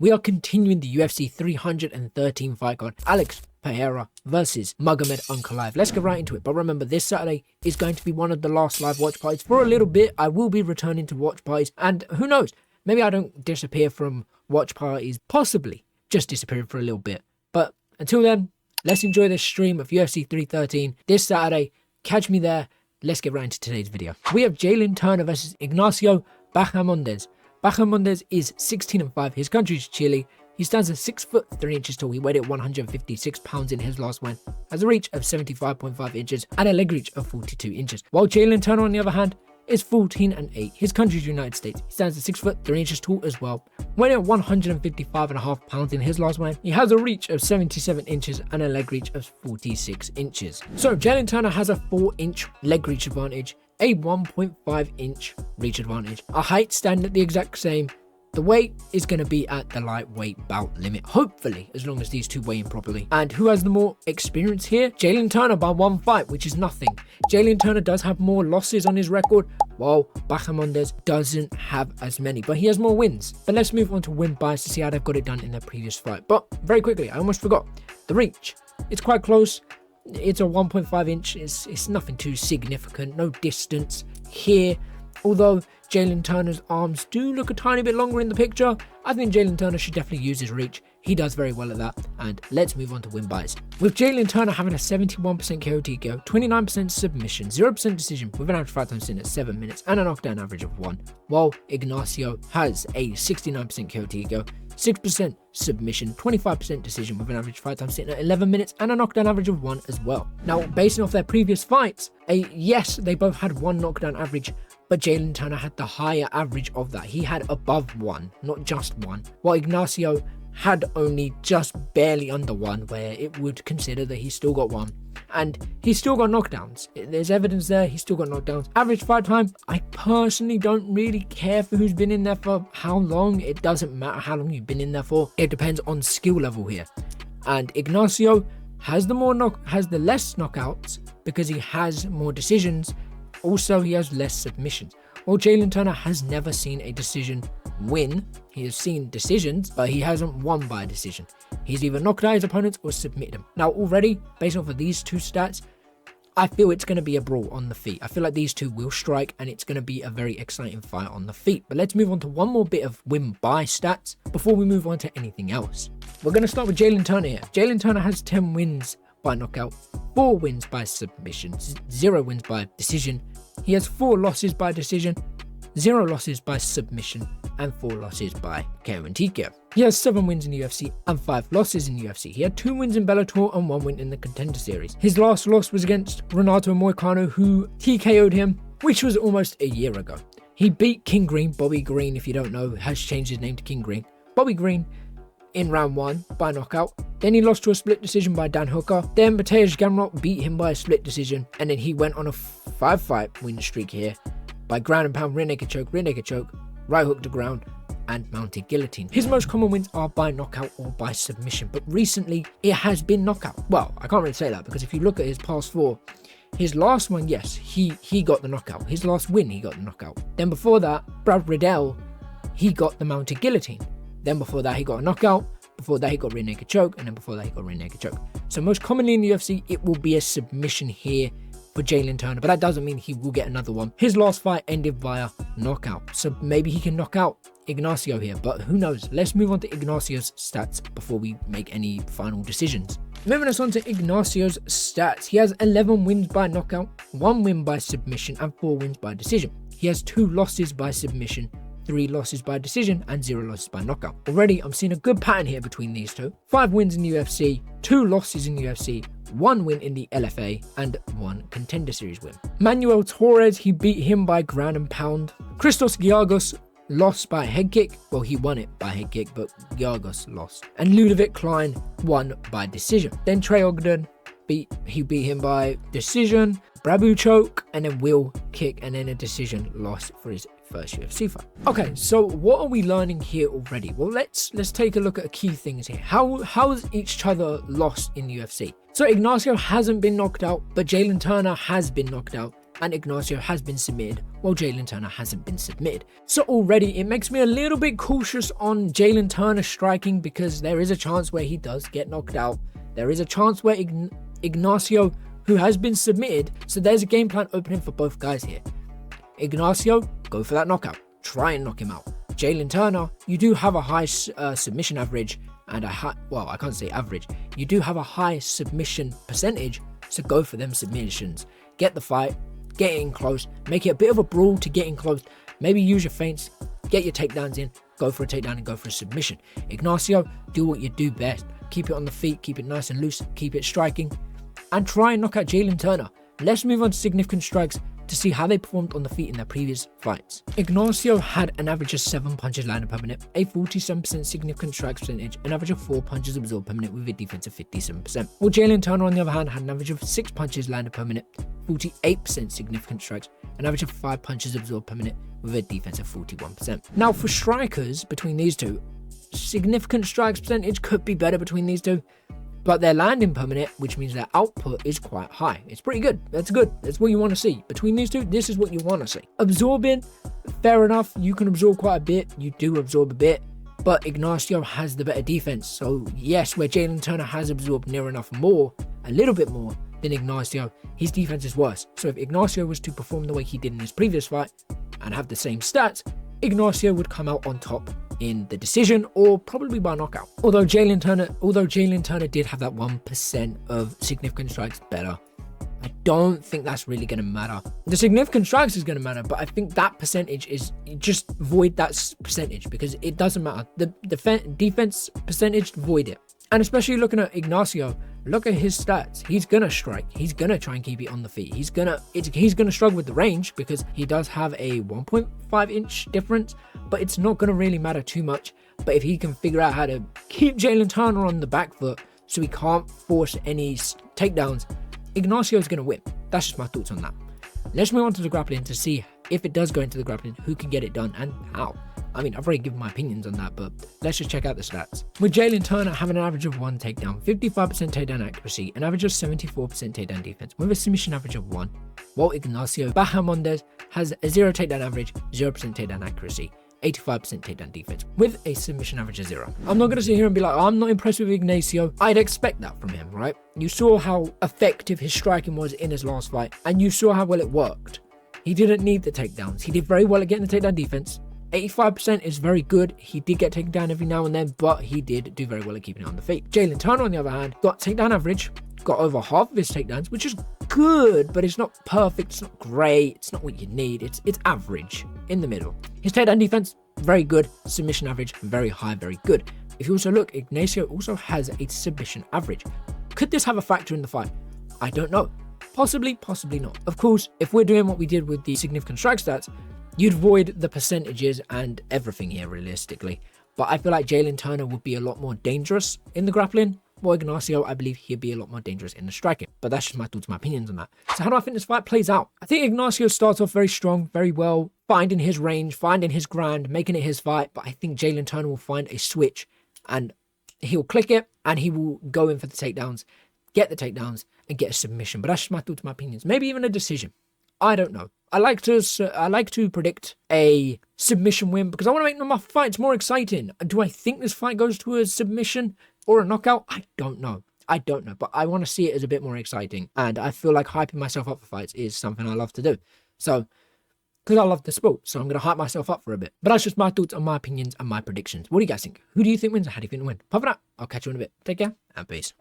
we are continuing the UFC 313 fight card. Pereira versus Magomed Ankalaev. Let's get right into it. But remember, this Saturday is going to be one of the last live watch parties for a little bit. I will be returning to watch parties, and who knows, maybe I don't disappear from watch parties, possibly just disappearing for a little bit. But until then, let's enjoy this stream of UFC 313 this Saturday. Catch me there. Let's get right into today's video. We have Jalin Turner versus Ignacio Bahamondes. Bahamondes is 16-5. His country is Chile. He stands at 6 foot 3 inches tall. He weighed at 156 pounds in his last win. Has a reach of 75.5 inches and a leg reach of 42 inches. While Jalin Turner, on the other hand, is 14-8. His country is United States. He stands at 6 foot 3 inches tall as well. Weighed at 155.5 pounds in his last win. He has a reach of 77 inches and a leg reach of 46 inches. So Jalin Turner has a 4-inch leg reach advantage, a 1.5-inch reach advantage. Our height stand at the exact same. The weight is going to be at the lightweight bout limit, hopefully, as long as these two weigh in properly. And who has the more experience here? Jalin Turner by 1 fight, which is nothing. Jalin Turner does have more losses on his record, while Bahamondes doesn't have as many, but he has more wins. But let's move on to win bias to see how they've got it done in their previous fight. But very quickly, I almost forgot. The reach. It's quite close. It's a 1.5 inch. It's nothing too significant. No distance here. Although Jalin Turner's arms do look a tiny bit longer in the picture, I think Jalin Turner should definitely use his reach. He does very well at that. And let's move on to win bias. With Jalin Turner having a 71% KO TKO, 29% submission, 0% decision with an average fight time sitting at 7 minutes and a knockdown average of 1. While Ignacio has a 69% KO TKO, 6% submission, 25% decision with an average fight time sitting at 11 minutes and a knockdown average of 1 as well. Now, basing off their previous fights, yes, they both had 1 knockdown average, but Jalin Turner had the higher average of that. He had above 1, not just 1, while Ignacio had only just barely under 1, where it would consider that he's still got 1. And he's still got knockdowns. There's evidence there, he's still got knockdowns. Average fight time, I personally don't really care for who's been in there for how long. It doesn't matter how long you've been in there for. It depends on skill level here. And Ignacio has the less knockouts because he has more decisions. Also, he has less submissions. While Jalin Turner has never seen a decision win, he has seen decisions, but he hasn't won by a decision. He's either knocked out his opponents or submitted them. Now, already, based off of these two stats, I feel it's going to be a brawl on the feet. I feel like these two will strike, and it's going to be a very exciting fight on the feet. But let's move on to one more bit of win by stats before we move on to anything else. We're going to start with Jalin Turner here. Jalin Turner has 10 wins by knockout, 4 wins by submission, 0 wins by decision. He has 4 losses by decision, 0 losses by submission, and 4 losses by KO and TKO. He has 7 wins in the UFC and 5 losses in the UFC. He had 2 wins in Bellator and 1 win in the Contender Series. His last loss was against Renato Moicano, who TKO'd him, which was almost a year ago. He beat King Green. Bobby Green, if you don't know, has changed his name to King Green. Bobby Green in round 1 by knockout. Then he lost to a split decision by Dan Hooker. Then Mateusz Gamrot beat him by a split decision. And then he went on a 5-fight win streak here by ground and pound, rear naked choke, right hook to ground, and mounted guillotine. His most common wins are by knockout or by submission, but recently it has been knockout. Well, I can't really say that because if you look at his past 4, his last one, yes, he got the knockout. His last win, he got the knockout. Then before that, Brad Riddell, he got the mounted guillotine. Then before that, he got a knockout. Before that, he got rear naked choke, and then before that, he got rear naked choke. So most commonly in the UFC, it will be a submission here for Jalin Turner, but that doesn't mean he will get another one. His last fight ended via knockout, so maybe he can knock out Ignacio here, but who knows. Let's move on to Ignacio's stats before we make any final decisions. Moving us on to Ignacio's stats, he has 11 wins by knockout, 1 win by submission, and 4 wins by decision. He has 2 losses by submission, 3 losses by decision, and 0 losses by knockout. Already, I'm seeing a good pattern here between these two. 5 wins in the UFC, 2 losses in the UFC, 1 win in the LFA, and 1 Contender Series win. Manuel Torres, he beat him by ground and pound. Christos Giagos lost by head kick. Well, he won it by head kick, but Giagos lost. And Ludovic Klein won by decision. Then Trey Ogden, beat him by decision, Brabu choke, and then Will kick, and then a decision loss for his first UFC fight. Okay, so what are we learning here already? Well, let's take a look at key things here. How's each other lost in the UFC? So Ignacio hasn't been knocked out, but Jalin Turner has been knocked out. and Ignacio has been submitted while Jalin Turner hasn't been submitted. So already it makes me a little bit cautious on Jalin Turner striking, because there is a chance where he does get knocked out. There is a chance where Ignacio, who has been submitted, so there's a game plan opening for both guys here. Ignacio, go for that knockout. Try and knock him out. Jalin Turner, you do have a high submission average and a high, well, I can't say average. You do have a high submission percentage, so go for them submissions. Get the fight, get in close, make it a bit of a brawl to get in close. Maybe use your feints, get your takedowns in, go for a takedown and go for a submission. Ignacio, do what you do best. Keep it on the feet, keep it nice and loose, keep it striking, and try and knock out Jalin Turner. Let's move on to significant strikes to see how they performed on the feet in their previous fights. Ignacio had an average of 7 punches landed per minute, a 47% significant strike percentage, an average of 4 punches absorbed per minute with a defense of 57%. While Jalin Turner, on the other hand, had an average of 6 punches landed per minute, 48% significant strikes, an average of 5 punches absorbed per minute with a defense of 41%. Now for strikers between these two, significant strikes percentage could be better between these two, but their landing per minute, which means their output, is quite high. It's pretty good. That's good. That's what you want to see. Between these two, this is what you want to see. Absorbing, fair enough. You can absorb quite a bit. You do absorb a bit. But Ignacio has the better defense. So yes, where Jalin Turner has absorbed near enough more, a little bit more than Ignacio, his defense is worse. So if Ignacio was to perform the way he did in his previous fight and have the same stats, Ignacio would come out on top in the decision, or probably by knockout. Although Jalin Turner did have that 1% of significant strikes better, I don't think that's really going to matter. The significant strikes is going to matter, but I think that percentage is, just void that percentage, because it doesn't matter. The defense percentage, void it. And especially looking at Ignacio, look at his stats. He's gonna strike. He's gonna try and keep it on the feet. He's gonna struggle with the range, because he does have a 1.5 inch difference, but it's not gonna really matter too much. But if he can figure out how to keep Jalin Turner on the back foot so he can't force any takedowns, Ignacio is gonna win. That's just my thoughts on that. Let's move on to the grappling to see if it does go into the grappling, who can get it done and how. I mean, I've already given my opinions on that, but let's just check out the stats. With Jalin Turner having an average of 1 takedown, 55% takedown accuracy, an average of 74% takedown defense, with a submission average of 1, while Ignacio Bahamondes has a 0 takedown average, 0% takedown accuracy, 85% takedown defense, with a submission average of 0. I'm not going to sit here and be like, oh, I'm not impressed with Ignacio. I'd expect that from him, right? You saw how effective his striking was in his last fight, and you saw how well it worked. He didn't need the takedowns. He did very well at getting the takedown defense. 85% is very good. He did get taken down every now and then, but he did do very well at keeping it on the feet. Jalin Turner, on the other hand, got takedown average, got over half of his takedowns, which is good, but it's not perfect, it's not great, it's not what you need. It's average, in the middle. His takedown defense, very good. Submission average, very high, very good. If you also look, Ignacio also has a submission average. Could this have a factor in the fight? I don't know. Possibly, possibly not. Of course, if we're doing what we did with the significant strike stats, you'd void the percentages and everything here realistically. But I feel like Jalin Turner would be a lot more dangerous in the grappling, while Ignacio, I believe he'd be a lot more dangerous in the striking. But that's just my thoughts, my opinions on that. So how do I think this fight plays out? I think Ignacio starts off very strong, very well, finding his range, finding his ground, making it his fight. But I think Jalin Turner will find a switch and he'll click it and he will go in for the takedowns, get the takedowns and get a submission. But that's just my thoughts, my opinions. Maybe even a decision. I don't know. I like to predict a submission win because I want to make my fights more exciting. Do I think this fight goes to a submission or a knockout? I don't know. But I want to see it as a bit more exciting. And I feel like hyping myself up for fights is something I love to do. So, because I love the sport, so I'm going to hype myself up for a bit. But that's just my thoughts on my opinions and my predictions. What do you guys think? Who do you think wins and how do you think they win? Apart from that, I'll catch you in a bit. Take care and peace.